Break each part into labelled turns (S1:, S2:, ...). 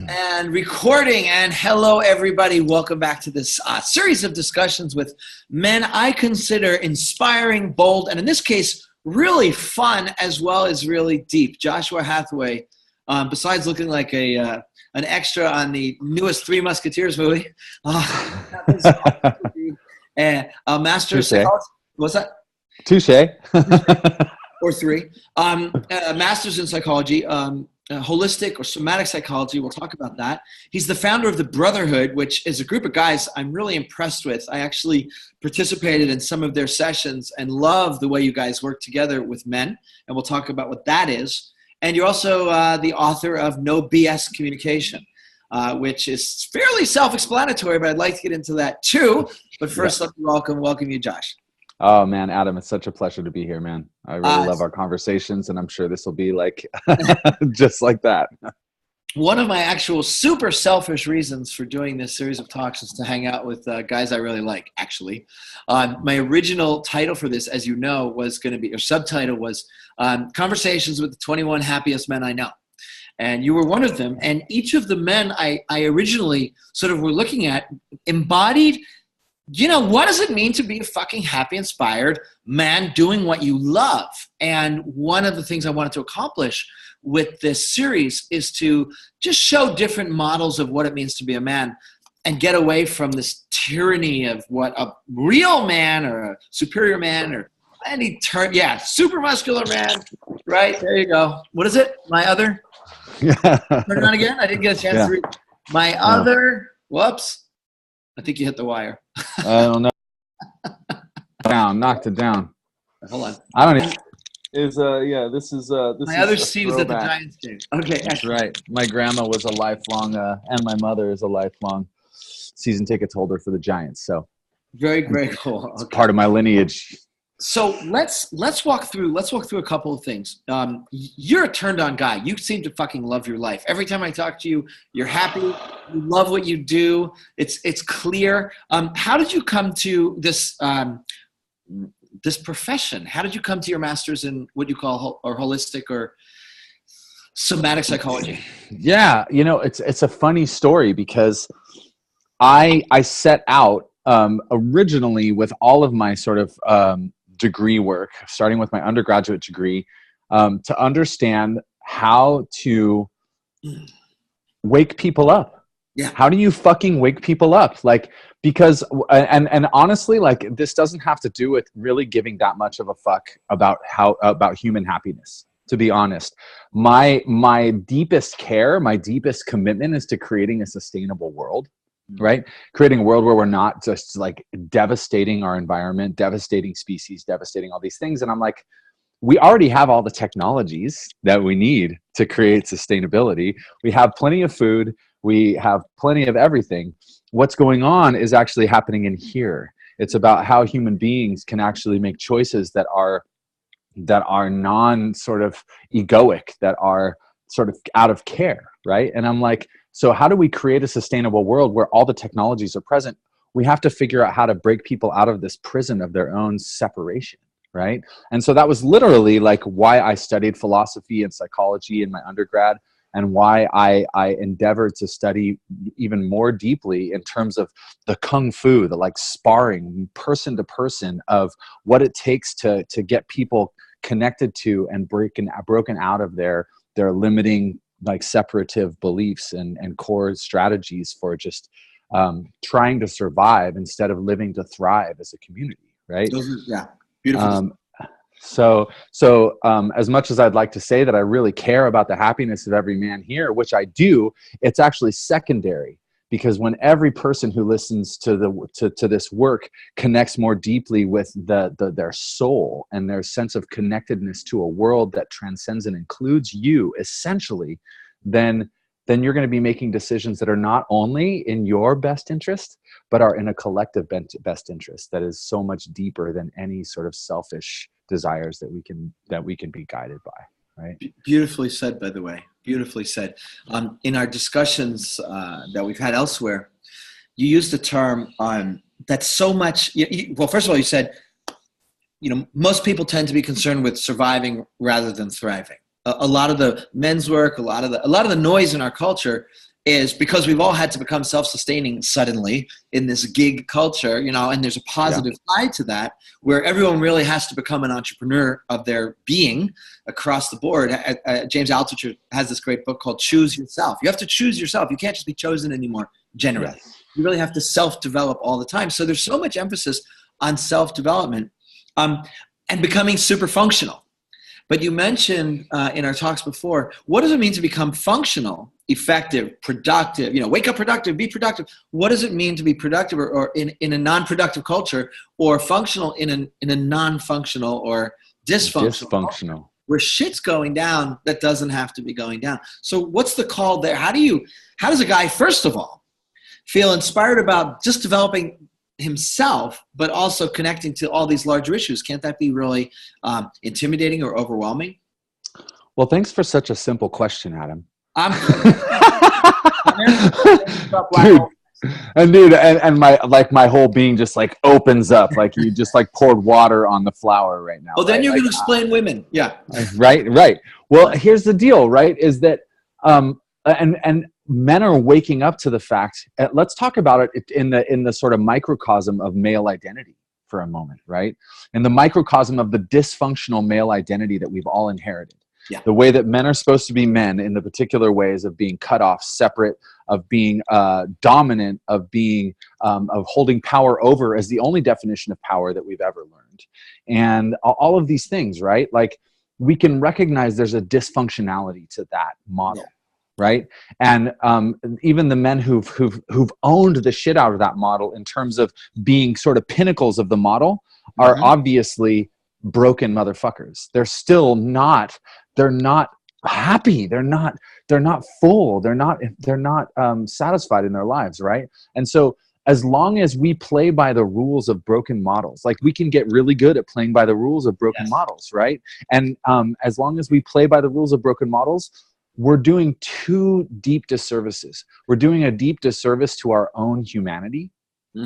S1: And recording, and hello everybody. Welcome back to this series of discussions with men I consider inspiring, bold, and in this case, really fun as well as really deep. Joshua Hathaway, besides looking like an extra on the newest Three Musketeers movie, and a master of psychology. What's that?
S2: Touche.
S1: Or three. Masters in psychology. Holistic or somatic psychology. We'll talk about that. He's the founder of the Brotherhood, which is a group of guys I'm really impressed with. I actually participated in some of their sessions and love the way you guys work together with men. And we'll talk about what that is. And you're also the author of No BS Communication, which is fairly self-explanatory, but I'd like to get into that too. But first, let me welcome you, Josh.
S2: Oh man, Adam, it's such a pleasure to be here, man. I really love our conversations, and I'm sure this will be like just like that.
S1: One of my actual super selfish reasons for doing this series of talks is to hang out with guys I really like, actually. My original title for this, as you know, was going to be, or subtitle was Conversations with the 21 Happiest Men I Know. And you were one of them. And each of the men I originally sort of were looking at embodied, you know, what does it mean to be a fucking happy, inspired man doing what you love? And one of the things I wanted to accomplish with this series is to just show different models of what it means to be a man and get away from this tyranny of what a real man or a superior man or any term. Yeah, super muscular man, right? There you go. What is it? My other? Turn it on again? I didn't get a chance to read. My other, whoops. I think you hit the wire.
S2: I don't know. Knocked it down.
S1: Hold on.
S2: I don't even. This is
S1: my other seat is at the Giants game. Okay,
S2: that's right. My grandma was a lifelong, and my mother is a lifelong season tickets holder for the Giants. So
S1: very cool.
S2: It's part of my lineage.
S1: So let's walk through a couple of things. You're a turned on guy. You seem to fucking love your life. Every time I talk to you, you're happy. You love what you do. It's clear. How did you come to this this profession? How did you come to your master's in what you call or holistic or somatic psychology?
S2: Yeah, you know, it's a funny story because I set out originally with all of my sort of degree work, starting with my undergraduate degree, to understand how to wake people up.
S1: Yeah.
S2: How do you fucking wake people up? Like, because, and honestly, like, this doesn't have to do with really giving that much of a fuck about human happiness, to be honest. My deepest care, my deepest commitment is to creating a sustainable world. Right? Creating a world where we're not just like devastating our environment, devastating species, devastating all these things. And I'm like, we already have all the technologies that we need to create sustainability. We have plenty of food. We have plenty of everything. What's going on is actually happening in here. It's about how human beings can actually make choices that are non sort of egoic, that are sort of out of care. Right? And I'm like, so how do we create a sustainable world where all the technologies are present? We have to figure out how to break people out of this prison of their own separation, right? And so that was literally like why I studied philosophy and psychology in my undergrad, and why I endeavored to study even more deeply in terms of the kung fu, the like sparring person to person of what it takes to get people connected to and broken out of their limiting like separative beliefs and core strategies for just trying to survive instead of living to thrive as a community, right?
S1: Yeah, beautiful.
S2: So as much as I'd like to say that I really care about the happiness of every man here, which I do, it's actually secondary. Because when every person who listens to this work connects more deeply with their soul and their sense of connectedness to a world that transcends and includes you, essentially, then you're going to be making decisions that are not only in your best interest, but are in a collective best interest that is so much deeper than any sort of selfish desires that we can be guided by. Right.
S1: Beautifully said, by the way. Beautifully said. In our discussions that we've had elsewhere, you used the term that's so much. Well, first of all, you said, most people tend to be concerned with surviving rather than thriving. A lot of the men's work, a lot of the noise in our culture is because we've all had to become self-sustaining suddenly in this gig culture, you know, and there's a positive side to that where everyone really has to become an entrepreneur of their being across the board. James Altucher has this great book called Choose Yourself. You have to choose yourself. You can't just be chosen anymore generally. Yes. You really have to self-develop all the time. So there's so much emphasis on self-development and becoming super functional. But you mentioned in our talks before, what does it mean to become functional, effective, productive? You know, wake up productive, be productive. What does it mean to be productive or in a non-productive culture, or functional in a non-functional or dysfunctional where shit's going down that doesn't have to be going down? So what's the call there? How does a guy, first of all, feel inspired about just developing himself, but also connecting to all these larger issues? Can't that be really intimidating or overwhelming?
S2: Well, thanks for such a simple question, Adam. Dude, and my whole being just like opens up, like you just like poured water on the flower right now.
S1: Well, then you're going to explain women. Yeah.
S2: Right. Well, here's the deal, right? Is that, and men are waking up to the fact, let's talk about it in the sort of microcosm of male identity for a moment, right? In the microcosm of the dysfunctional male identity that we've all inherited. Yeah. The way that men are supposed to be men in the particular ways of being cut off, separate, of being dominant, of being of holding power over as the only definition of power that we've ever learned. And all of these things, right? Like we can recognize there's a dysfunctionality to that model. Yeah. Right. And even the men who've owned the shit out of that model in terms of being sort of pinnacles of the model are obviously broken motherfuckers. They're not happy. They're not full. They're not satisfied in their lives. Right. And so as long as we play by the rules of broken models, like we can get really good at playing by the rules of broken models. Right. And as long as we play by the rules of broken models, we're doing two deep disservices. We're doing a deep disservice to our own humanity,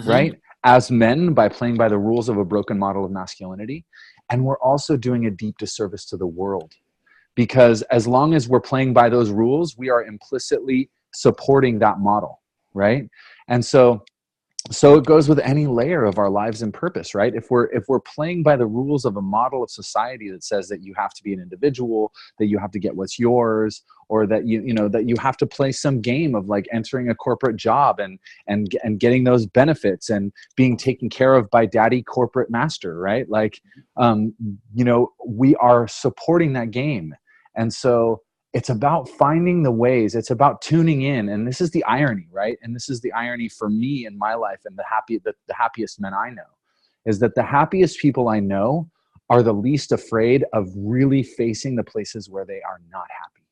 S2: right? As men, by playing by the rules of a broken model of masculinity. And we're also doing a deep disservice to the world. Because as long as we're playing by those rules, we are implicitly supporting that model, right? And so it goes with any layer of our lives and purpose, right? If we're playing by the rules of a model of society that says that you have to be an individual, that you have to get what's yours, or that that you have to play some game of like entering a corporate job and getting those benefits and being taken care of by daddy corporate master, right? Like, we are supporting that game. And so it's about finding the ways, it's about tuning in. And this is the irony, right? And this is the irony for me in my life and the happiest men I know, is that the happiest people I know are the least afraid of really facing the places where they are not happy,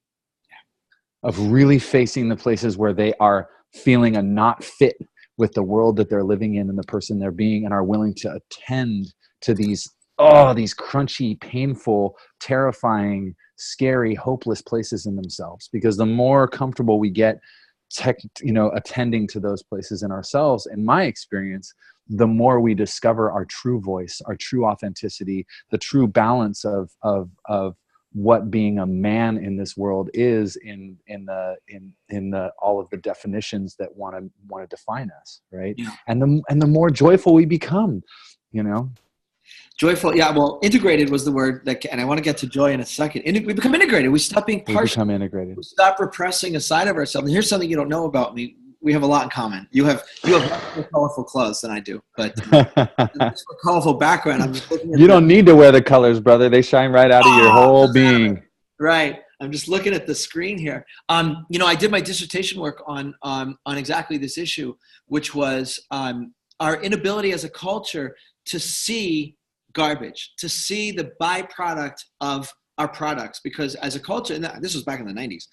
S2: of really facing the places where they are feeling a not fit with the world that they're living in and the person they're being, and are willing to attend to these crunchy, painful, terrifying, scary, hopeless places in themselves. Because the more comfortable we get attending to those places in ourselves, in my experience, the more we discover our true voice, our true authenticity, the true balance of what being a man in this world is in the all of the definitions that want to define us, right? Yeah. And the more joyful we become, Joyful, yeah. Well, integrated was the word and I want to get to joy in a second. We become integrated. We stop being partial. We become integrated. We stop repressing a side of ourselves. And here's something you don't know about me. We have a lot in common. You have much more colorful clothes than I do, but this colorful background. I'm just looking at. You don't need to wear the colors, brother. They shine right out of your whole being. Right. I'm just looking at the screen here. I did my dissertation work on exactly this issue, which was our inability as a culture to see garbage, to see the byproduct of our products, because as a culture, and this was back in the 90s,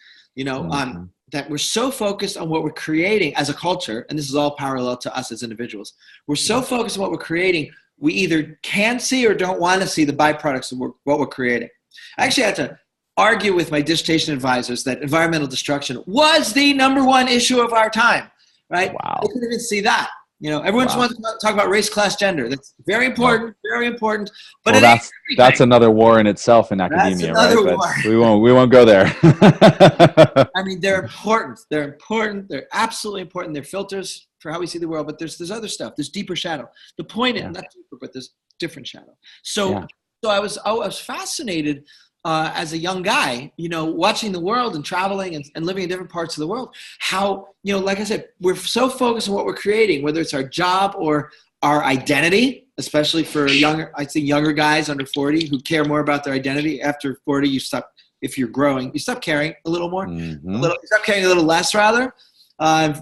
S2: that we're so focused on what we're creating as a culture, and this is all parallel to us as individuals. We're so focused on what we're creating, we either can't see or don't want to see the byproducts of what we're creating. I actually had to argue with my dissertation advisors that environmental destruction was the number one issue of our time, right? Wow. They couldn't even see that.
S1: You know, everyone just
S2: Wow.
S1: wants to talk about race, class, gender. That's very important, very important. But
S2: Well,
S1: it ain't
S2: that's
S1: everything.
S2: another war in itself in
S1: That's
S2: academia, right?
S1: another
S2: But
S1: war.
S2: we won't go there.
S1: I mean, they're important. They're important. They're absolutely important. They're filters for how we see the world. But there's other stuff. There's deeper shadow. The point is
S2: Yeah.
S1: not deeper, but there's different shadow. So,
S2: Yeah.
S1: so I was fascinated as a young guy, you know, watching the world and traveling and living in different parts of the world. How, you know, like I said, we're so focused on what we're creating, whether it's our job or our identity, especially for younger, I'd say younger guys under 40 who care more about their identity. After 40, you stop. If you're growing, you stop caring a little more, you stop caring a little less, rather.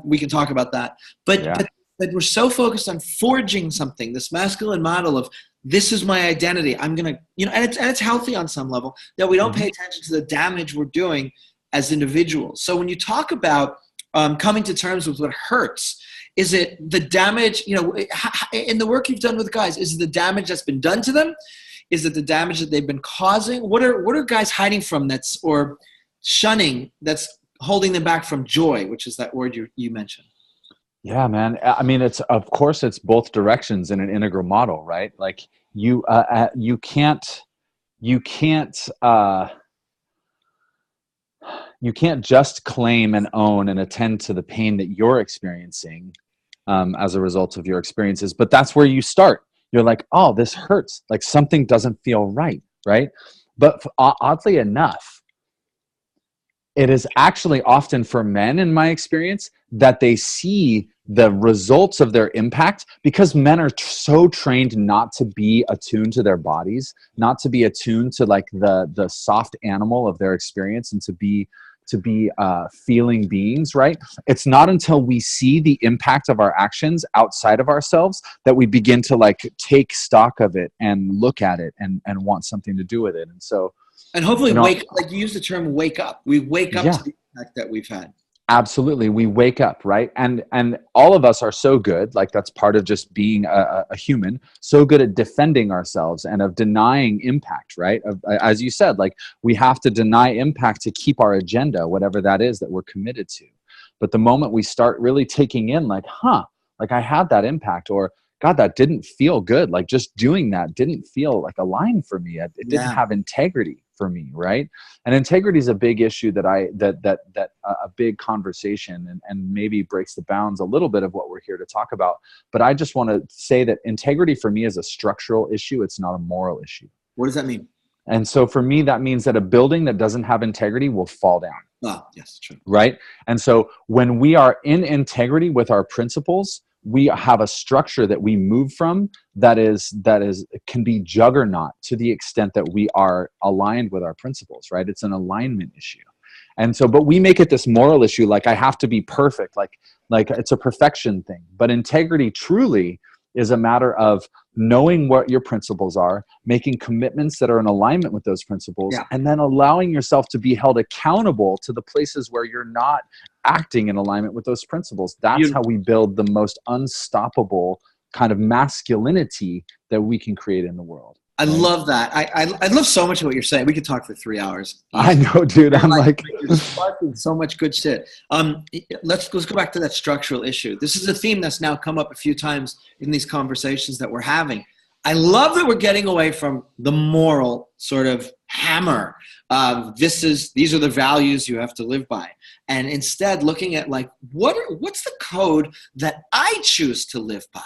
S1: We can talk about that. But we're so focused on forging something, this masculine model of this is my identity. I'm going to, you know, and it's healthy on some level that we don't pay attention to the damage we're doing as individuals. So when you talk about coming to terms with what hurts, is it the damage, you know, in the work you've done with guys, is it the damage that's been done to them? Is it the damage that they've been causing? What are guys hiding from or shunning that's holding them back from joy, which is that word you mentioned?
S2: Yeah, man. I mean, of course it's both directions in an integral model, right? Like you can't just claim and own and attend to the pain that you're experiencing as a result of your experiences, but that's where you start. You're like, oh, this hurts. Like something doesn't feel right, right? But oddly enough, it is actually often for men, in my experience, that they see the results of their impact because men are so trained not to be attuned to their bodies, not to be attuned to like the soft animal of their experience and to be feeling beings, right? It's not until we see the impact of our actions outside of ourselves that we begin to like take stock of it and look at it and want something to do with it. And so,
S1: and hopefully
S2: you know,
S1: like you use the term wake up. We wake up to the impact that we've had.
S2: Absolutely. We wake up, right? And all of us are so good, like that's part of just being a human, so good at defending ourselves and of denying impact, right? As you said, like we have to deny impact to keep our agenda, whatever that is that we're committed to. But the moment we start really taking in like, like I had that impact, or God, that didn't feel good. Like just doing that didn't feel like a line for me. It didn't have integrity for me, right? And integrity is a big issue that a big conversation and maybe breaks the bounds a little bit of what we're here to talk about. But I just want to say that integrity for me is a structural issue. It's not a moral issue.
S1: What does that mean?
S2: And so for me, that means that a building that doesn't have integrity will fall down.
S1: Ah, yes, true.
S2: Right? And so when we are in integrity with our principles, we have a structure that we move from that can be juggernaut to the extent that we are aligned with our principles, right? It's an alignment issue. And so, but we make it this moral issue, like I have to be perfect, like it's a perfection thing. But integrity truly is a matter of knowing what your principles are, making commitments that are in alignment with those principles, and then allowing yourself to be held accountable to the places where you're not acting in alignment with those principles. That's how we build the most unstoppable kind of masculinity that we can create in the world.
S1: I love that. I love so much of what you're saying. We could talk for 3 hours.
S2: I know, dude. I'm like
S1: you're sparking so much good shit. Let's go back to that structural issue. This is a theme that's now come up a few times in these conversations that we're having. I love that we're getting away from the moral sort of hammer of these are the values you have to live by, and instead looking at like what's the code that I choose to live by.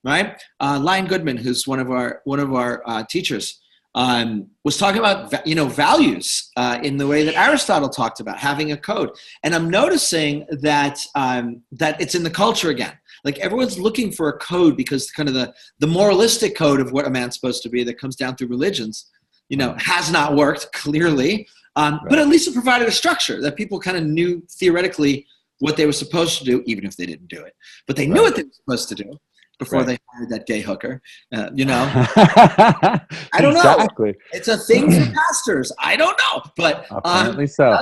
S1: Right, Lion Goodman, who's one of our teachers, was talking about values in the way that Aristotle talked about having a code, and I'm noticing that that it's in the culture again. Like everyone's looking for a code because kind of the moralistic code of what a man's supposed to be that comes down through religions, has not worked clearly, but at least it provided a structure that people kind of knew theoretically what they were supposed to do, even if they didn't do it, but they knew what they were supposed to do. Before they hired that gay hooker, I don't know. It's a thing for pastors. I don't know, but
S2: apparently so.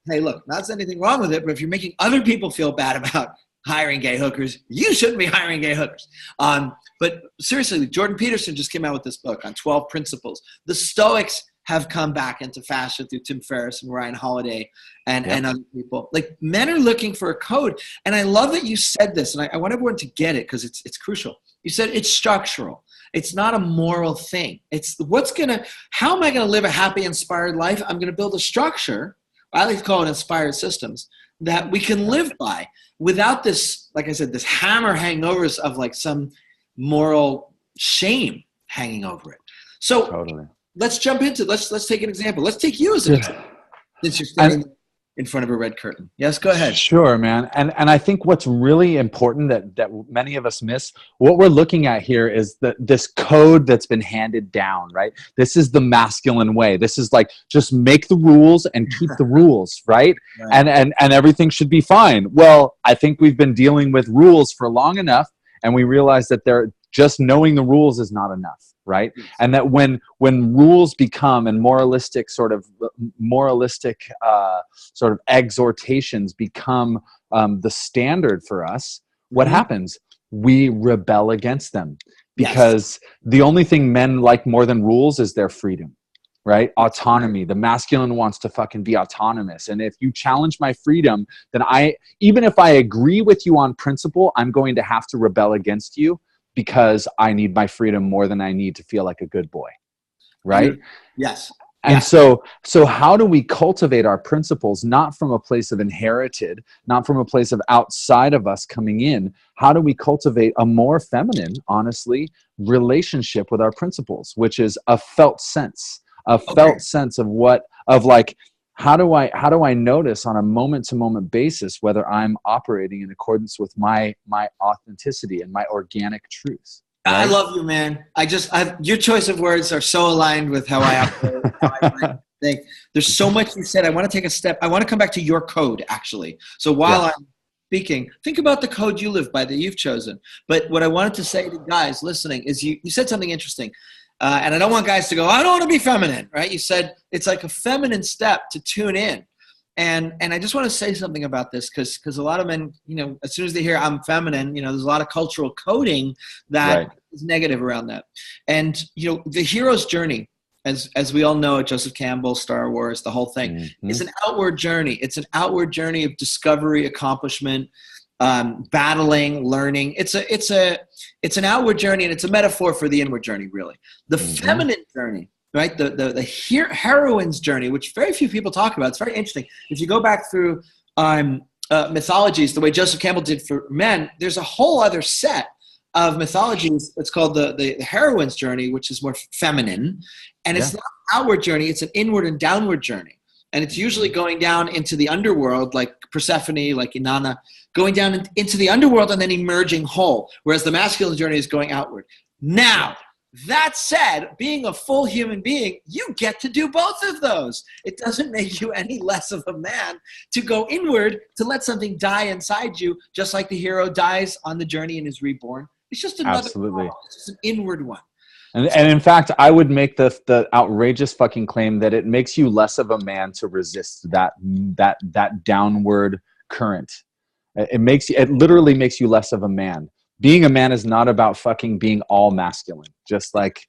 S1: Hey, look, not saying anything wrong with it, but if you're making other people feel bad about hiring gay hookers, you shouldn't be hiring gay hookers. But seriously, Jordan Peterson just came out with this book on 12 principles. The Stoics have come back into fashion through Tim Ferriss and Ryan Holiday and other people. Like, men are looking for a code. And I love that you said this, and I want everyone to get it because it's crucial. You said it's structural. It's not a moral thing. It's how am I going to live a happy, inspired life? I'm going to build a structure. I like to call it inspired systems that we can live by without this, like I said, this hammer hangovers of like some moral shame hanging over it. So
S2: Totally.
S1: Let's jump into, let's take an example. Let's take you as an example, since you're standing in front of a red curtain. Yes, go ahead.
S2: Sure, man. And I think what's really important that many of us miss, what we're looking at here is this code that's been handed down, right? This is the masculine way. This is like, just make the rules and keep the rules, right? And everything should be fine. Well, I think we've been dealing with rules for long enough, and we realize that just knowing the rules is not enough, right? And that when rules become, and moralistic sort of exhortations become the standard for us, what happens? We rebel against them, because the only thing men like more than rules is their freedom, right? Autonomy. The masculine wants to fucking be autonomous. And if you challenge my freedom, then even if I agree with you on principle, I'm going to have to rebel against you, because I need my freedom more than I need to feel like a good boy, right?
S1: Yes.
S2: And so how do we cultivate our principles, not from a place of inherited, not from a place of outside of us coming in? How do we cultivate a more feminine, honestly, relationship with our principles, which is a felt sense of how do I notice on a moment-to-moment basis whether I'm operating in accordance with my authenticity and my organic truth? Right?
S1: I love you, man. Your choice of words are so aligned with how I operate. How I think. There's so much you said. I want to take a step. I want to come back to your code, actually. So while I'm speaking, think about the code you live by that you've chosen. But what I wanted to say to guys listening is you said something interesting. And I don't want guys to go, I don't want to be feminine, right? You said it's like a feminine step to tune in. And I just want to say something about this because a lot of men, as soon as they hear I'm feminine, there's a lot of cultural coding that is negative around that. And, the hero's journey, as we all know, Joseph Campbell, Star Wars, the whole thing, is an outward journey. It's an outward journey of discovery, accomplishment, battling, learning. It's an outward journey, and it's a metaphor for the inward journey, really. The feminine journey, right? The heroine's journey, which very few people talk about. It's very interesting. If you go back through mythologies, the way Joseph Campbell did for men, there's a whole other set of mythologies. It's called the heroine's journey, which is more feminine, and it's not an outward journey. It's an inward and downward journey. And it's usually going down into the underworld, like Persephone, like Inanna, going down into the underworld and then emerging whole, whereas the masculine journey is going outward. Now, that said, being a full human being, you get to do both of those. It doesn't make you any less of a man to go inward, to let something die inside you, just like the hero dies on the journey and is reborn. It's just another It's just an inward one.
S2: And in fact, I would make the outrageous fucking claim that it makes you less of a man to resist that downward current. It literally makes you less of a man. Being a man is not about fucking being all masculine. Just like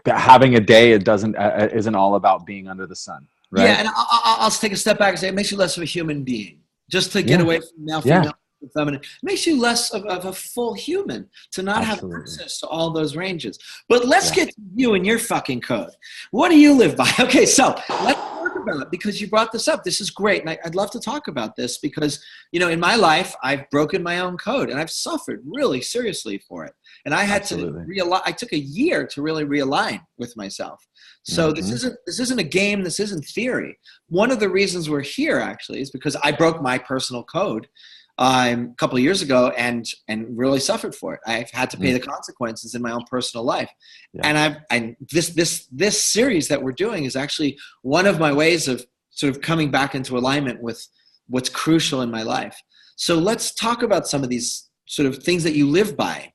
S2: having a day, it isn't all about being under the sun. Right?
S1: Yeah, and I'll take a step back and say it makes you less of a human being. Just to get away from male, female, feminine. It makes you less of a full human to not have access to all those ranges. But let's get to you and your fucking code. What do you live by? Okay, so let's talk about it, because you brought this up. This is great, and I'd love to talk about this because, in my life, I've broken my own code, and I've suffered really seriously for it. And I had to realize. I took a year to really realign with myself. So this isn't a game. This isn't theory. One of the reasons we're here, actually, is because I broke my personal code a couple of years ago and really suffered for it. I've had to pay the consequences in my own personal life. And this series that we're doing is actually one of my ways of sort of coming back into alignment with what's crucial in my life. So let's talk about some of these sort of things that you live by.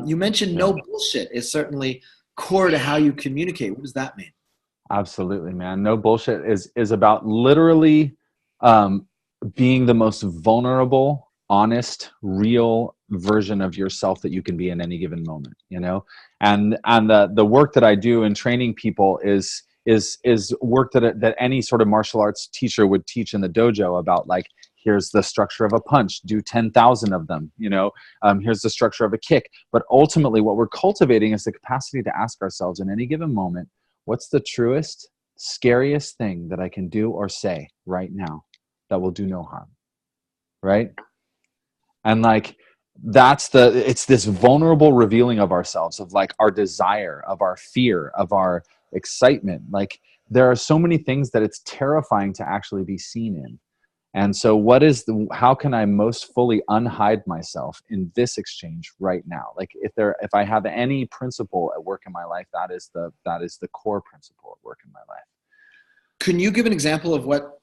S1: You mentioned no bullshit is certainly core to how you communicate. What does that mean?
S2: Absolutely, man. No bullshit is about literally being the most vulnerable, honest, real version of yourself that you can be in any given moment, and the work that I do in training people is is work that any sort of martial arts teacher would teach in the dojo about, like, here's the structure of a punch, do 10,000 of them, here's the structure of a kick. But ultimately what we're cultivating is the capacity to ask ourselves in any given moment, what's the truest, scariest thing that I can do or say right now that will do no harm, right? And like, it's this vulnerable revealing of ourselves, of like our desire, of our fear, of our excitement. Like, there are so many things that it's terrifying to actually be seen in. And so how can I most fully unhide myself in this exchange right now? Like, if I have any principle at work in my life, that is the core principle at work in my life.
S1: Can you give an example of what,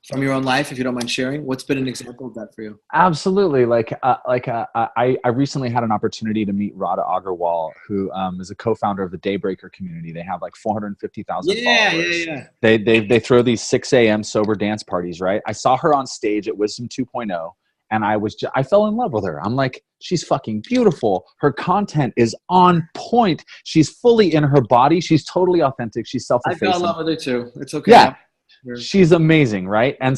S1: from your own life, if you don't mind sharing? What's been an example of that for you?
S2: Absolutely. I recently had an opportunity to meet Radha Agarwal, who is a co-founder of the Daybreaker community. They have like 450,000 followers.
S1: Yeah.
S2: They throw these 6 a.m. sober dance parties, right? I saw her on stage at Wisdom 2.0, and I fell in love with her. I'm like, she's fucking beautiful. Her content is on point. She's fully in her body. She's totally authentic. She's self-effacing.
S1: I fell in love with her too. It's okay.
S2: Yeah. She's amazing, right? And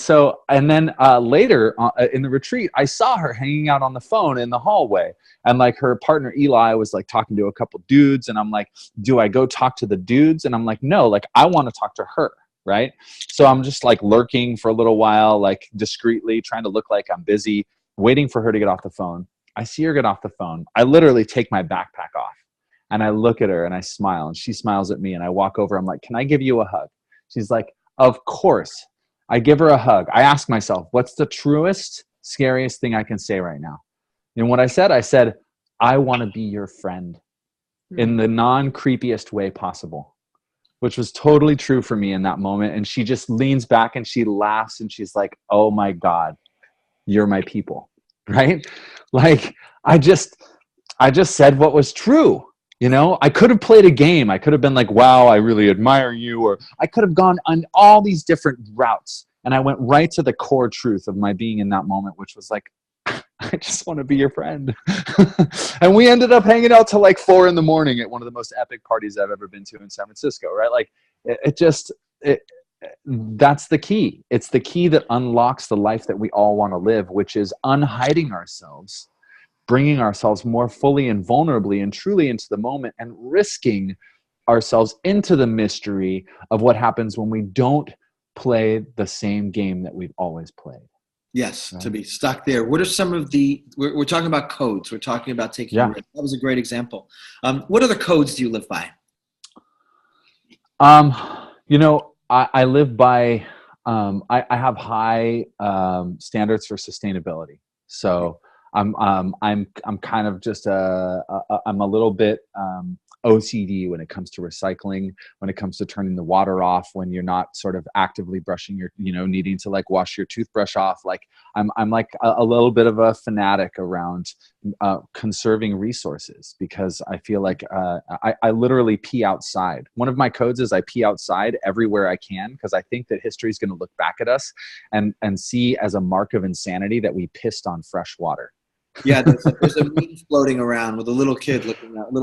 S2: then later in the retreat, I saw her hanging out on the phone in the hallway, and like her partner Eli was like talking to a couple dudes, and I'm like, do I go talk to the dudes? And I'm like, no, like I want to talk to her, right? So I'm just like lurking for a little while, like discreetly trying to look like I'm busy, waiting for her to get off the phone. I see her get off the phone. I literally take my backpack off, and I look at her and I smile, and she smiles at me, and I walk over. I'm like, can I give you a hug? She's like, of course. I give her a hug. I ask myself, what's the truest, scariest thing I can say right now? And what I said, I want to be your friend in the non-creepiest way possible, which was totally true for me in that moment. And she just leans back and she laughs and she's like, oh my God, you're my people, right? Like, I just said what was true. I could have played a game. I could have been like, wow, I really admire you. Or I could have gone on all these different routes. And I went right to the core truth of my being in that moment, which was like, I just want to be your friend. And we ended up hanging out till like 4 a.m. at one of the most epic parties I've ever been to in San Francisco, right? Like that's the key. It's the key that unlocks the life that we all want to live, which is unhiding ourselves, bringing ourselves more fully and vulnerably and truly into the moment, and risking ourselves into the mystery of what happens when we don't play the same game that we've always played.
S1: Yes, right? To be stuck there. What are some of we're talking about codes. We're talking about taking a risk. That was a great example. What other codes do you live by?
S2: I live by, I have high standards for sustainability. So I'm kind of just I'm a little bit OCD when it comes to recycling, when it comes to turning the water off, when you're not sort of actively brushing your, needing to like wash your toothbrush off. Like I'm like a little bit of a fanatic around conserving resources, because I feel like I literally pee outside. One of my codes is I pee outside everywhere I can, because I think that history is going to look back at us and see as a mark of insanity that we pissed on fresh water.
S1: Yeah, there's a meme floating around with a little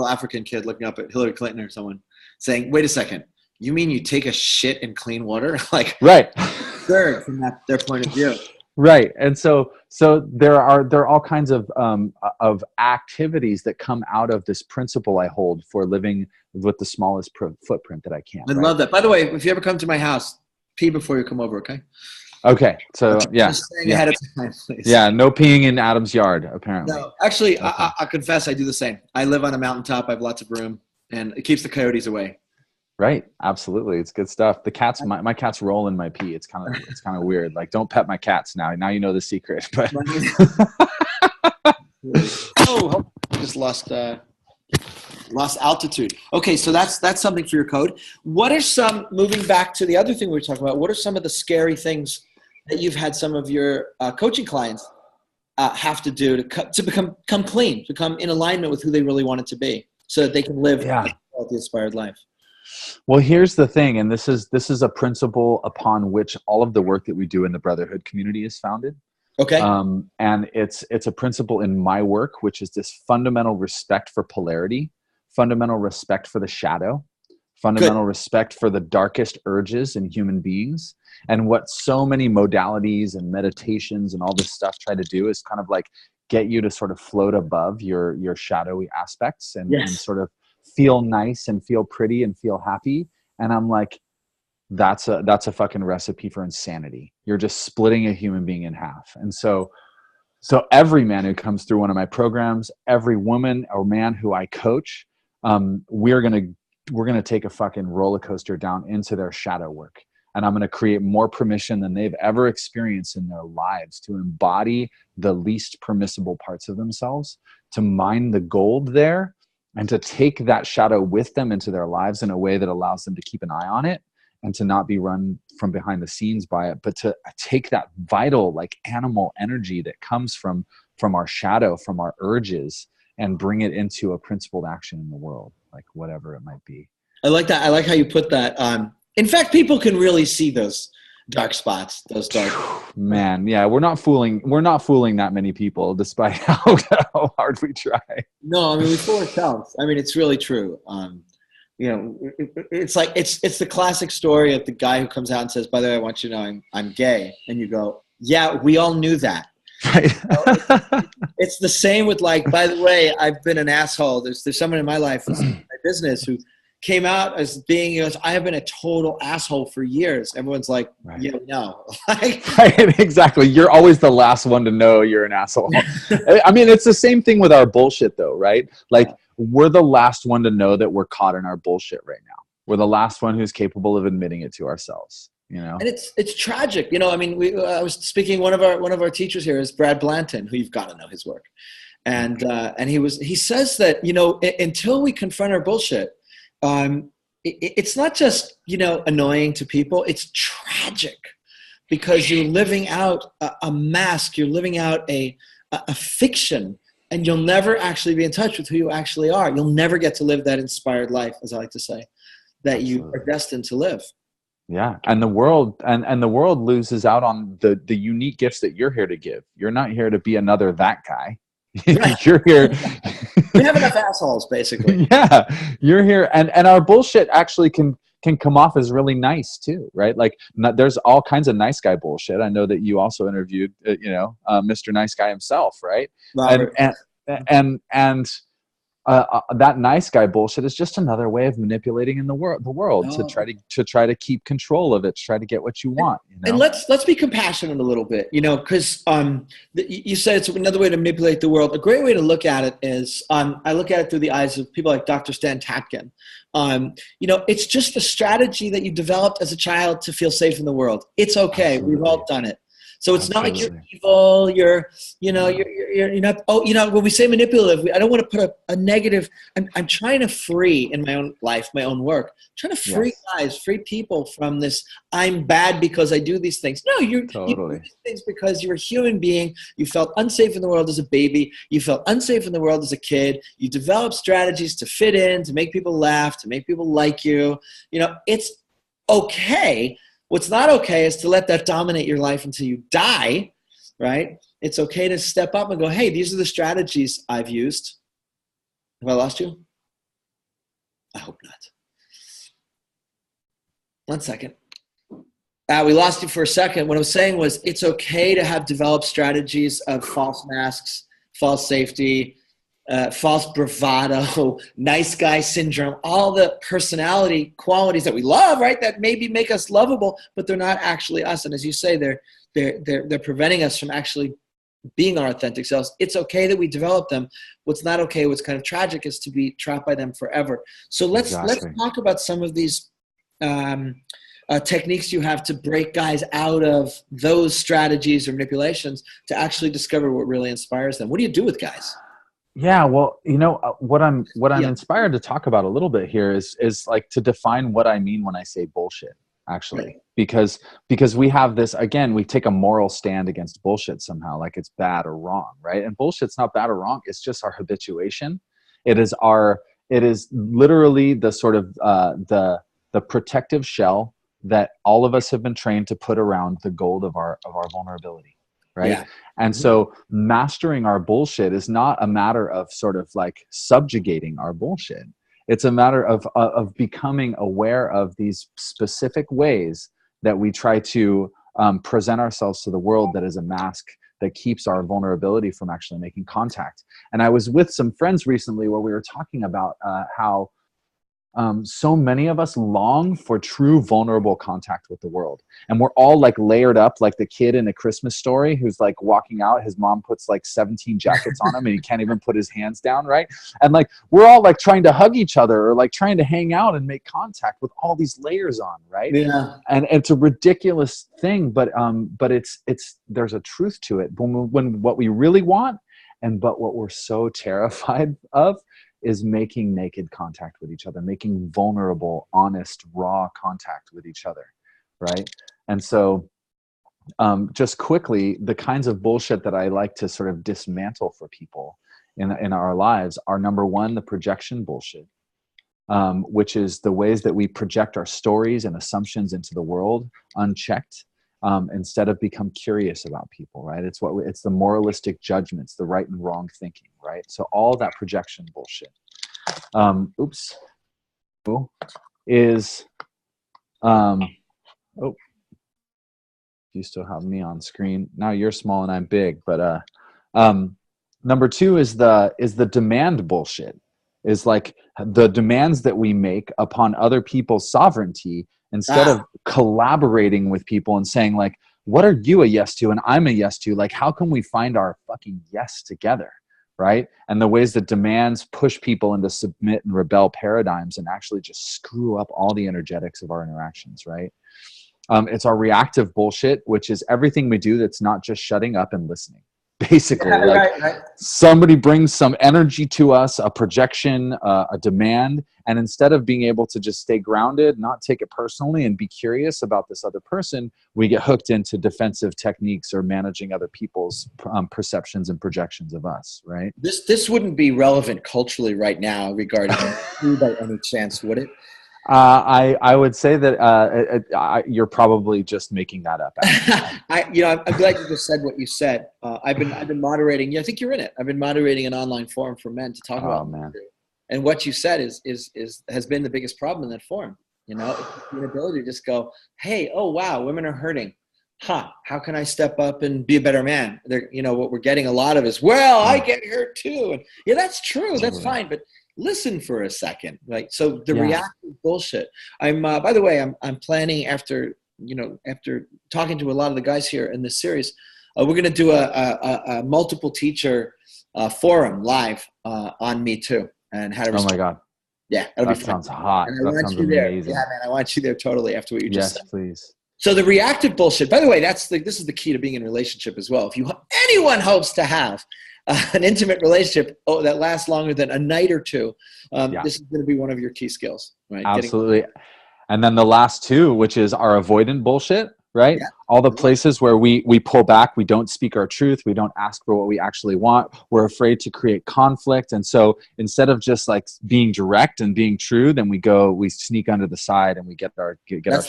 S1: African kid looking up at Hillary Clinton or someone saying, wait a second, you mean you take a shit in clean water? Like,
S2: right.
S1: Third from their point of view.
S2: Right. And so there are all kinds of activities that come out of this principle I hold for living with the smallest footprint that I can.
S1: I love that. By the way, if you ever come to my house, pee before you come over, okay?
S2: Okay. So
S1: just saying ahead of time, please.
S2: Yeah. No peeing in Adam's yard, apparently.
S1: No, actually, okay. I confess I do the same. I live on a mountaintop. I have lots of room, and it keeps the coyotes away.
S2: Right. Absolutely. It's good stuff. The cats, my cats roll in my pee. It's kind of weird. Like, don't pet my cats now. Now you know the secret. But
S1: just lost altitude. Okay, so that's something for your code. What are some, moving back to the other thing we were talking about, what are some of the scary things that you've had some of your coaching clients have to do to become clean, become in alignment with who they really want it to be, so that they can live a healthy, inspired life?
S2: Well, here's the thing, and this is a principle upon which all of the work that we do in the Brotherhood community is founded.
S1: Okay.
S2: And it's a principle in my work, which is this fundamental respect for polarity, fundamental respect for the shadow, fundamental respect for the darkest urges in human beings. And what so many modalities and meditations and all this stuff try to do is kind of like get you to sort of float above your shadowy aspects and sort of feel nice and feel pretty and feel happy. And I'm like, that's a fucking recipe for insanity. You're just splitting a human being in half. And so every man who comes through one of my programs, every woman or man who I coach, we're gonna take a fucking roller coaster down into their shadow work. And I'm gonna create more permission than they've ever experienced in their lives to embody the least permissible parts of themselves, to mine the gold there, and to take that shadow with them into their lives in a way that allows them to keep an eye on it and to not be run from behind the scenes by it, but to take that vital, like animal energy that comes from our shadow, from our urges, and bring it into a principled action in the world, like whatever it might be.
S1: I like that. I like how you put that. In fact, people can really see those dark spots, those dark.
S2: Man, yeah, we're not fooling that many people, despite how hard we try.
S1: No, I mean, we fool ourselves. I mean, it's really true. You know, it's like it's the classic story of the guy who comes out and says, "By the way, I want you to know I'm gay," and you go, "Yeah, we all knew that."
S2: Right.
S1: It's the same with like, by the way, I've been an asshole. There's someone in my life, in my business, who came out as being, he goes, I have been a total asshole for years. Everyone's like, right. Yeah, no.
S2: Right, exactly. You're always the last one to know you're an asshole. I mean, it's the same thing with our bullshit though, right? Like we're the last one to know that we're caught in our bullshit right now. We're the last one who's capable of admitting it to ourselves, you know?
S1: And it's tragic. You know, I mean, I was speaking, one of our teachers here is Brad Blanton, who you've got to know his work. And he says that, you know, until we confront our bullshit, it's not just, you know, annoying to people. It's tragic because you're living out a mask. You're living out a fiction, and you'll never actually be in touch with who you actually are. You'll never get to live that inspired life, as I like to say, that you are destined to live.
S2: Yeah. And the world and the world loses out on the unique gifts that you're here to give. You're not here to be another that guy. Right. You're here.
S1: We have enough assholes, basically.
S2: Yeah, you're here, and our bullshit actually can come off as really nice too, right? Like, there's all kinds of nice guy bullshit. I know that you also interviewed, Mr. Nice Guy himself, right?
S1: Robert.
S2: And that nice guy bullshit is just another way of manipulating the world to try to keep control of it, to try to get what you want. You know?
S1: And let's be compassionate a little bit, you know, because you said it's another way to manipulate the world. A great way to look at it is I look at it through the eyes of people like Dr. Stan Tatkin. You know, it's just a strategy that you developed as a child to feel safe in the world. It's okay. Absolutely. We've all done it. So it's not like you're evil. You're not. Oh, you know, when we say manipulative, I don't want to put a negative. I'm trying to free in my own life, my own work. I'm trying to free guys, free people from this. I'm bad because I do these things. No, you do these things because you're a human being. You felt unsafe in the world as a baby. You felt unsafe in the world as a kid. You developed strategies to fit in, to make people laugh, to make people like you. You know, it's okay. What's not okay is to let that dominate your life until you die, right? It's okay to step up and go, hey, these are the strategies I've used. Have I lost you? I hope not. One second. We lost you for a second. What I was saying was it's okay to have developed strategies of false masks, false safety, false bravado, nice guy syndrome, all the personality qualities that we love, right? That maybe make us lovable, but they're not actually us. And as you say, they're preventing us from actually being our authentic selves. It's okay that we develop them. What's not okay, what's kind of tragic, is to be trapped by them forever. So let's talk about some of these techniques you have to break guys out of those strategies or manipulations to actually discover what really inspires them. What do you do with guys?
S2: Yeah, well, you know, what I'm inspired to talk about a little bit here is like to define what I mean when I say bullshit, actually, because we have this, again, we take a moral stand against bullshit somehow, like it's bad or wrong, right? And bullshit's not bad or wrong. It's just our habituation. It is literally the sort of the protective shell that all of us have been trained to put around the gold of our vulnerability. Right. Yeah. And so mastering our bullshit is not a matter of sort of like subjugating our bullshit. It's a matter of becoming aware of these specific ways that we try to present ourselves to the world that is a mask that keeps our vulnerability from actually making contact. And I was with some friends recently where we were talking about how so many of us long for true vulnerable contact with the world. And we're all like layered up like the kid in A Christmas Story who's like walking out, his mom puts like 17 jackets on him and he can't even put his hands down, right? And like we're all like trying to hug each other or like trying to hang out and make contact with all these layers on, right?
S1: Yeah.
S2: And it's a ridiculous thing, but it's there's a truth to it. When what we really want but what we're so terrified of is making naked contact with each other, making vulnerable, honest, raw contact with each other, right? And so just quickly, the kinds of bullshit that I like to sort of dismantle for people in our lives are, number one, the projection bullshit, which is the ways that we project our stories and assumptions into the world unchecked, instead of become curious about people, right? It's the moralistic judgments, the right and wrong thinking, right? So all that projection bullshit, is, you still have me on screen. Now you're small and I'm big, but number two is the demand bullshit, is like the demands that we make upon other people's sovereignty instead of collaborating with people and saying like, what are you a yes to and I'm a yes to? Like, how can we find our fucking yes together, right? And the ways that demands push people into submit and rebel paradigms and actually just screw up all the energetics of our interactions, right? It's our reactive bullshit, which is everything we do that's not just shutting up and listening. Basically, right. Somebody brings some energy to us, a projection, a demand, and instead of being able to just stay grounded, not take it personally, and be curious about this other person, we get hooked into defensive techniques or managing other people's perceptions and projections of us, right?
S1: This wouldn't be relevant culturally right now regarding you by any chance, would it?
S2: I would say that you're probably just making that up.
S1: I'm glad you just said what you said. I've been moderating. Yeah, I think you're in it. I've been moderating an online forum for men to talk about.
S2: Man.
S1: And what you said has been the biggest problem in that forum. It's the inability to just go, hey, oh wow, women are hurting. How can I step up and be a better man? What we're getting a lot of is, well, I get hurt too. And yeah, that's true. That's fine. But listen for a second, right? So the reactive bullshit. I'm, by the way, I'm planning after talking to a lot of the guys here in this series, we're going to do a multiple teacher forum live on Me Too and how to respond.
S2: Oh my God.
S1: Yeah. That'll
S2: be fun. Sounds hot. That sounds amazing.
S1: Yeah, man. I want you there totally after what you just said.
S2: Yes, please.
S1: So the reactive bullshit, by the way, this is the key to being in a relationship as well. If anyone hopes to have an intimate relationship that lasts longer than a night or two, this is going to be one of your key skills, right?
S2: Absolutely. And then the last two, which is our avoidant bullshit, right? Yeah. All the places where we pull back, we don't speak our truth, we don't ask for what we actually want, we're afraid to create conflict. And so instead of just like being direct and being true, then we sneak under the side and we get our shit handled.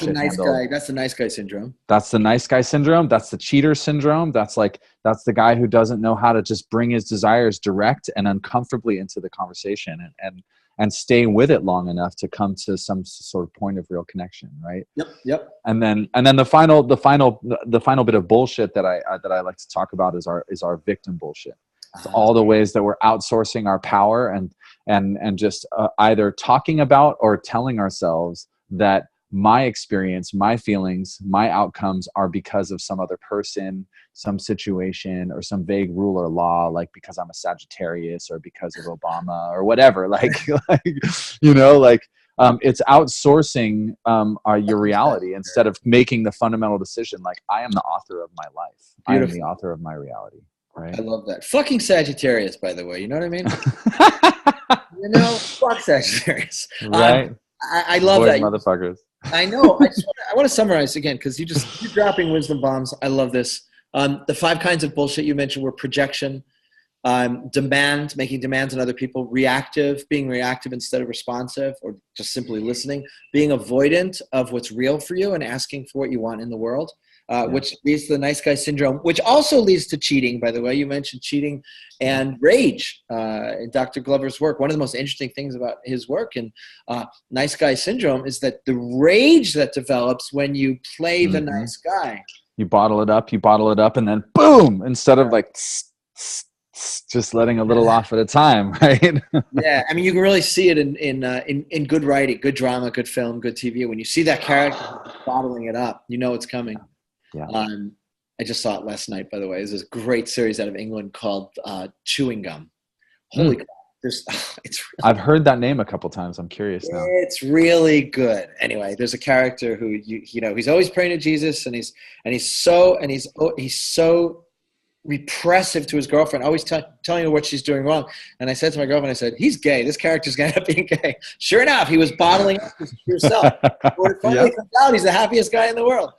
S1: That's the nice guy syndrome.
S2: That's the nice guy syndrome. That's the cheater syndrome. That's the guy who doesn't know how to just bring his desires direct and uncomfortably into the conversation and stay with it long enough to come to some sort of point of real connection, right?
S1: Yep.
S2: And then the final bit of bullshit that I like to talk about is our victim bullshit. It's all the ways that we're outsourcing our power and just either talking about or telling ourselves that my experience, my feelings, my outcomes are because of some other person, some situation, or some vague rule or law, like because I'm a Sagittarius or because of Obama or whatever. It's outsourcing your reality instead of making the fundamental decision. Like, I am the author of my life. Beautiful. I am the author of my reality. Right?
S1: I love that. Fucking Sagittarius, by the way. You know what I mean? Fuck Sagittarius.
S2: Right.
S1: I love that.
S2: Motherfuckers.
S1: I know. I want to summarize again because you're dropping wisdom bombs. I love this. The 5 kinds of bullshit you mentioned were projection, demand, making demands on other people, being reactive instead of responsive, or just simply listening, being avoidant of what's real for you and asking for what you want in the world, which leads to the nice guy syndrome, which also leads to cheating, by the way. You mentioned cheating and rage in Dr. Glover's work. One of the most interesting things about his work and nice guy syndrome is that the rage that develops when you play the nice guy.
S2: You bottle it up, and then boom, instead of like just letting a little off at a time, right?
S1: Yeah, I mean, you can really see it in good writing, good drama, good film, good TV. When you see that character bottling it up, you know it's coming.
S2: Yeah.
S1: I just saw it last night, by the way. There's this great series out of England called Chewing Gum. Holy crap.
S2: I've heard that name a couple times. I'm curious now.
S1: It's really good. Anyway, there's a character who he's always praying to Jesus, and he's so repressive to his girlfriend, always telling her what she's doing wrong. And I said to my girlfriend, I said, he's gay. This character's going to end up being gay. Sure enough, he was bottling up his true self. When it finally comes out, he's the happiest guy in the world.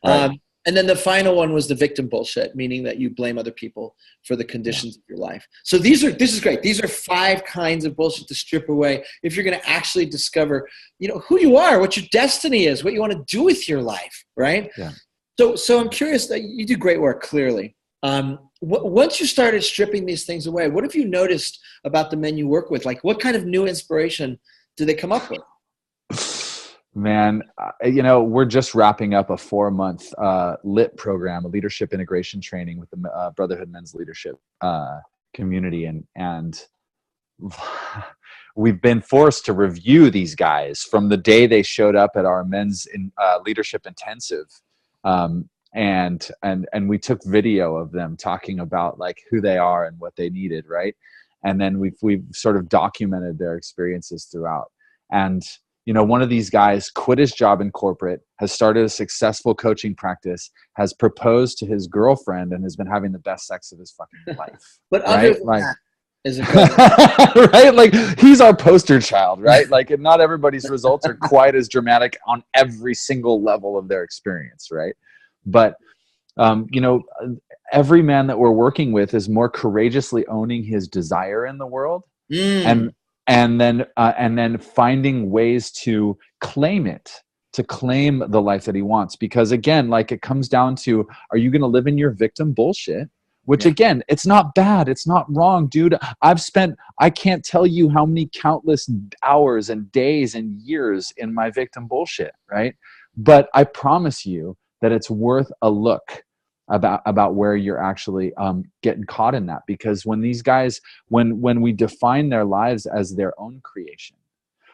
S1: Right. And then the final one was the victim bullshit, meaning that you blame other people for the conditions of your life. So this is great. These are 5 kinds of bullshit to strip away if you're going to actually discover, who you are, what your destiny is, what you want to do with your life, right?
S2: Yeah.
S1: So I'm curious that you do great work, clearly. Once you started stripping these things away, what have you noticed about the men you work with? Like, what kind of new inspiration do they come up with?
S2: Man, we're just wrapping up a 4-month LIT program, a leadership integration training with the Brotherhood Men's Leadership community. And we've been forced to review these guys from the day they showed up at our men's leadership intensive. And we took video of them talking about like who they are and what they needed. Right. And then we've sort of documented their experiences throughout. And one of these guys quit his job in corporate, has started a successful coaching practice, has proposed to his girlfriend, and has been having the best sex of his fucking life.
S1: But other than that, is it
S2: right? Like, he's our poster child, right? Like, not everybody's results are quite as dramatic on every single level of their experience, right? But, every man that we're working with is more courageously owning his desire in the world. And then finding ways to claim it, to claim the life that he wants. Because again, like, it comes down to, are you going to live in your victim bullshit? Which again, it's not bad. It's not wrong, dude. I can't tell you how many countless hours and days and years in my victim bullshit, right? But I promise you that it's worth a look about where you're actually getting caught in that. Because when these guys, when we define their lives as their own creation,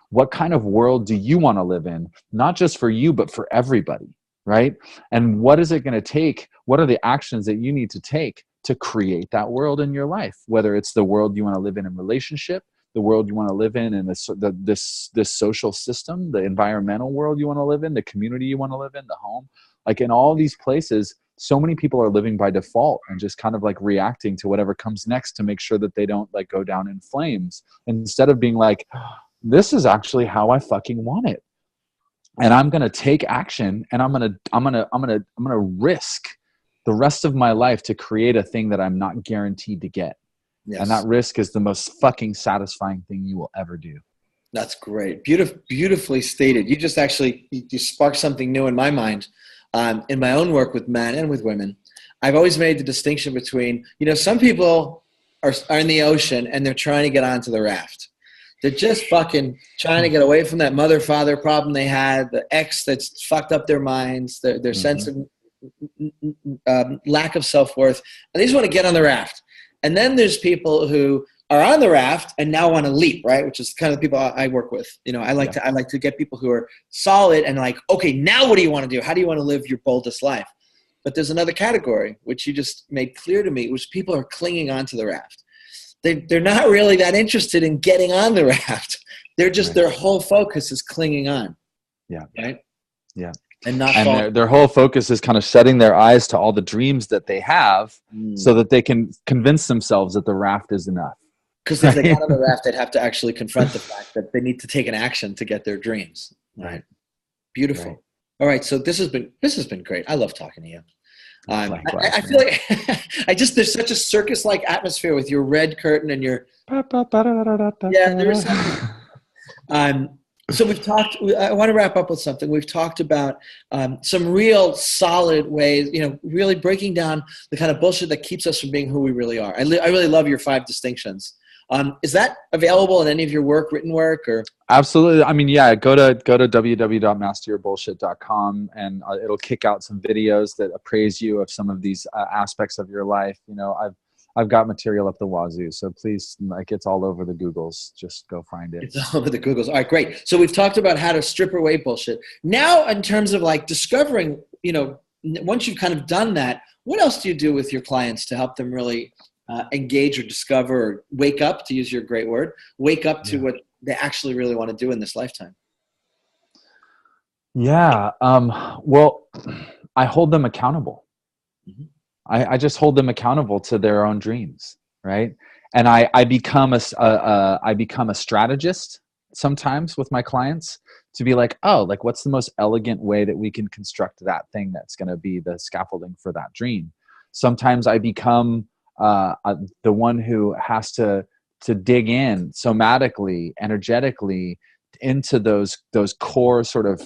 S2: what kind of world do you want to live in? Not just for you, but for everybody, right? And what is it going to take? What are the actions that you need to take to create that world in your life? Whether it's the world you want to live in relationship, the world you want to live in this social system, the environmental world you want to live in, the community you want to live in, the home. Like, in all these places, so many people are living by default and just kind of like reacting to whatever comes next to make sure that they don't like go down in flames, instead of being like, this is actually how I fucking want it. And I'm going to take action, and I'm going to risk the rest of my life to create a thing that I'm not guaranteed to get. Yes. And that risk is the most fucking satisfying thing you will ever do.
S1: That's great. Beautifully stated. You just actually, you sparked something new in my mind. In my own work with men and with women, I've always made the distinction between, some people are in the ocean and they're trying to get onto the raft. They're just fucking trying to get away from that mother-father problem they had, the ex that's fucked up their minds, their sense of lack of self-worth, and they just want to get on the raft. And then there's people who are on the raft and now want to leap, right? Which is kind of the people I work with. I like to get people who are solid and like, okay, now what do you want to do? How do you want to live your boldest life? But there's another category, which you just made clear to me, which people are clinging onto the raft. They're not really that interested in getting on the raft. They're just, right. Their whole focus is clinging on.
S2: Yeah.
S1: Right?
S2: Yeah.
S1: And
S2: their whole focus is kind of shutting their eyes to all the dreams that they have so that they can convince themselves that the raft is enough.
S1: Because if they got on the raft, they'd have to actually confront the fact that they need to take an action to get their dreams.
S2: Right.
S1: Beautiful. Right. All right. So this has been great. I love talking to you.
S2: Likewise,
S1: I feel like there's such a circus-like atmosphere with your red curtain and your there is something. So I want to wrap up with something. We've talked about some real solid ways, really breaking down the kind of bullshit that keeps us from being who we really are. I really love your 5 distinctions. Is that available in any of your work, written work, or?
S2: Absolutely. I mean, yeah, go to www.masteryourbullshit.com, and it'll kick out some videos that appraise you of some of these aspects of your life. I've got material up the wazoo, so please, like, it's all over the Googles. Just go find it.
S1: It's all over the Googles. All right, great. So we've talked about how to strip away bullshit. Now, in terms of like discovering, once you've kind of done that, what else do you do with your clients to help them really engage or discover or wake up, to use your great word, wake up to what they actually really want to do in this lifetime?
S2: Yeah. Well, I hold them accountable. Mm-hmm. I just hold them accountable to their own dreams, right? And I become a strategist sometimes with my clients to be like, oh, like, what's the most elegant way that we can construct that thing that's going to be the scaffolding for that dream? Sometimes I become the one who has to dig in somatically, energetically into those core sort of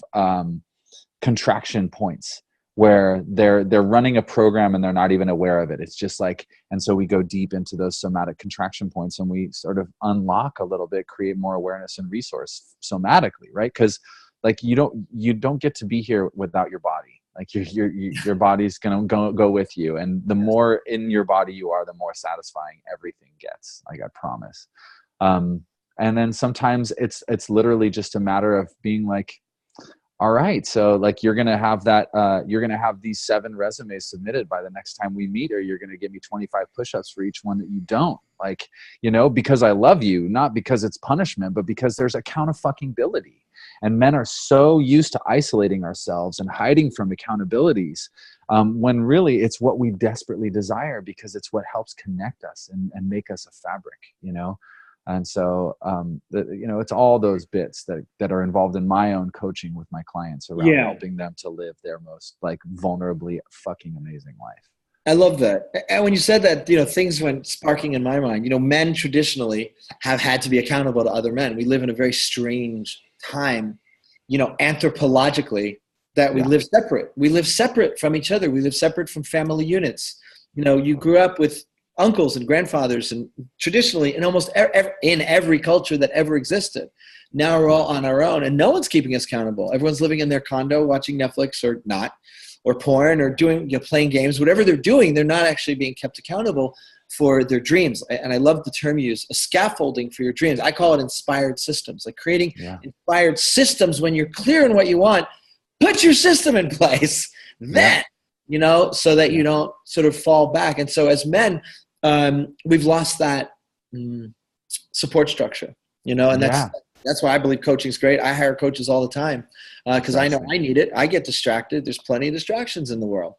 S2: contraction points, where they're running a program and they're not even aware of it. It's just like, and so we go deep into those somatic contraction points and we sort of unlock a little bit, create more awareness and resource somatically, right? Because like you don't get to be here without your body. Like your body's gonna go with you, and the more in your body you are, the more satisfying everything gets. Like, I promise. And then sometimes it's literally just a matter of being like, all right, so like you're gonna have these 7 resumes submitted by the next time we meet, or you're gonna give me 25 push-ups for each one that you don't. Like, because I love you, not because it's punishment, but because there's accountability. And men are so used to isolating ourselves and hiding from accountabilities, when really it's what we desperately desire, because it's what helps connect us and make us a fabric, And so, it's all those bits that are involved in my own coaching with my clients around helping them to live their most like vulnerably fucking amazing life.
S1: I love that. And when you said that, things went sparking in my mind. Men traditionally have had to be accountable to other men. We live in a very strange time, anthropologically, that we live separate. We live separate from each other. We live separate from family units. You grew up with uncles and grandfathers, and traditionally in almost in every culture that ever existed. Now we're all on our own, and no one's keeping us accountable. Everyone's living in their condo, watching Netflix or not, or porn, or doing, playing games. Whatever they're doing, they're not actually being kept accountable for their dreams. And I love the term you use, a scaffolding for your dreams. I call it inspired systems, like creating inspired systems. When you're clear on what you want, put your system in place. Then, so that you don't sort of fall back. And so as men, we've lost that support structure, and that's why I believe coaching is great. I hire coaches all the time because I know I need it. I get distracted. There's plenty of distractions in the world.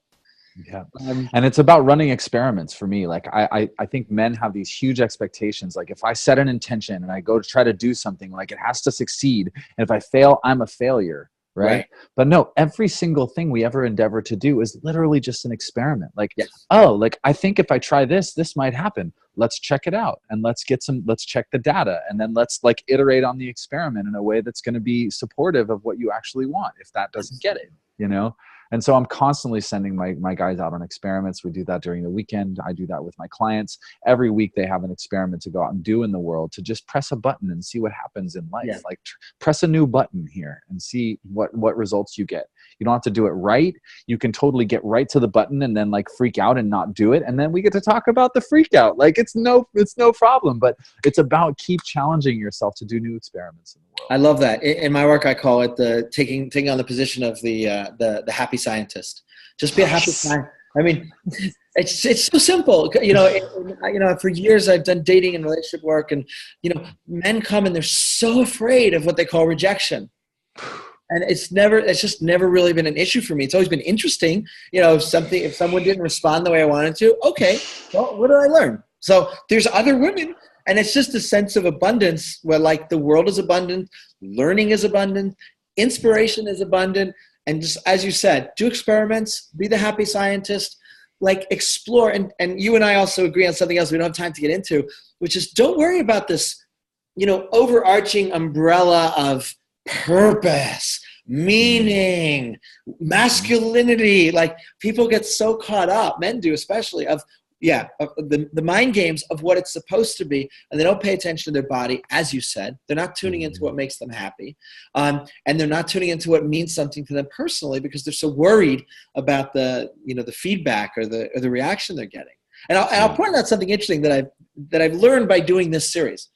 S2: Yeah. And it's about running experiments for me. Like I think men have these huge expectations. Like, if I set an intention and I go to try to do something, like, it has to succeed. And if I fail, I'm a failure. Right. But no, every single thing we ever endeavor to do is literally just an experiment. Like, I think if I try this might happen. Let's check it out, and let's check the data, and then let's like iterate on the experiment in a way that's going to be supportive of what you actually want. If that doesn't get it, And so I'm constantly sending my guys out on experiments. We do that during the weekend. I do that with my clients. Every week they have an experiment to go out and do in the world, to just press a button and see what happens in life. Yeah. Like, press a new button here and see what results you get. You don't have to do it right. You can totally get right to the button and then like freak out and not do it. And then we get to talk about the freak out. Like, it's no problem, but it's about keep challenging yourself to do new experiments in the world.
S1: I love that. In my work, I call it the taking on the position of the happy scientist. Just be a happy scientist. I mean, it's so simple. For years I've done dating and relationship work, and men come and they're so afraid of what they call rejection. And it's just never really been an issue for me. It's always been interesting. If someone didn't respond the way I wanted to, okay, well, what did I learn? So there's other women, and it's just a sense of abundance where like the world is abundant, learning is abundant, inspiration is abundant. And just, as you said, do experiments, be the happy scientist, like explore. And you and I also agree on something else we don't have time to get into, which is don't worry about this, overarching umbrella of purpose, meaning, masculinity. Like people get so caught up, men do especially, of the mind games of what it's supposed to be, and they don't pay attention to their body, as you said. They're not tuning into what makes them happy, and they're not tuning into what means something to them personally, because they're so worried about the feedback or the reaction they're getting. And I'll point out something interesting that I've learned by doing this series.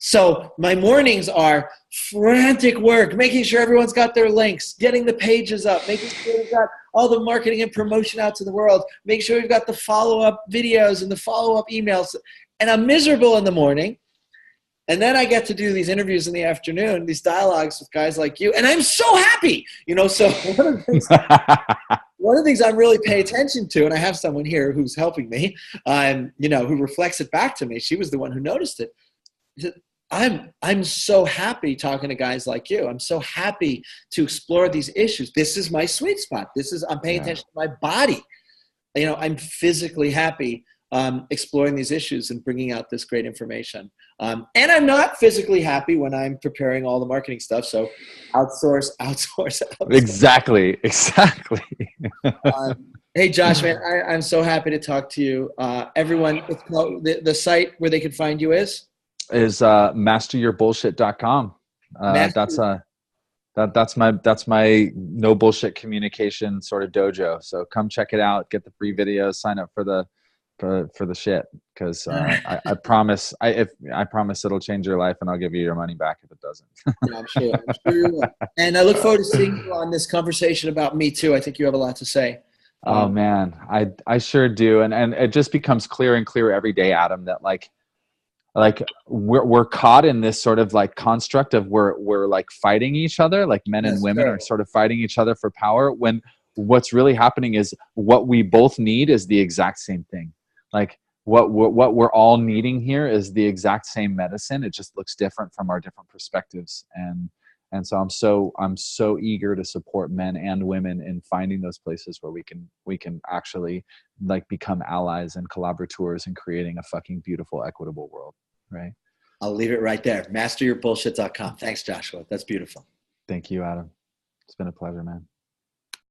S1: So my mornings are frantic work, making sure everyone's got their links, getting the pages up, making sure we've got all the marketing and promotion out to the world, make sure we've got the follow-up videos and the follow-up emails. And I'm miserable in the morning. And then I get to do these interviews in the afternoon, these dialogues with guys like you. And I'm so happy, so one of the things I really pay attention to, and I have someone here who's helping me, who reflects it back to me. She was the one who noticed it. I'm so happy talking to guys like you. I'm so happy to explore these issues. This is my sweet spot. I'm paying attention to my body. I'm physically happy exploring these issues and bringing out this great information. And I'm not physically happy when I'm preparing all the marketing stuff. So outsource.
S2: Exactly.
S1: Hey, Josh, man, I'm so happy to talk to you. Everyone, the site where they can find you is
S2: masteryourbullshit.com. That's my no bullshit communication sort of dojo. So come check it out, get the free videos, sign up for the shit, because I promise it'll change your life, and I'll give you your money back if it doesn't.
S1: Yeah, I'm sure you will. And I look forward to seeing you on this conversation about Me Too. I think you have a lot to say.
S2: Oh man, I sure do, and it just becomes clearer and clearer every day, Adam, that like we're caught in this sort of like construct of we're like fighting each other, like men and women are sort of fighting each other for power, when what's really happening is what we both need is the exact same thing. Like what we're all needing here is the exact same medicine. It just looks different from our different perspectives. And so I'm so eager to support men and women in finding those places where we can actually like become allies and collaborators in creating a fucking beautiful, equitable world. Right.
S1: I'll leave it right there. Masteryourbullshit.com. Thanks, Joshua. That's beautiful.
S2: Thank you, Adam. It's been a pleasure, man.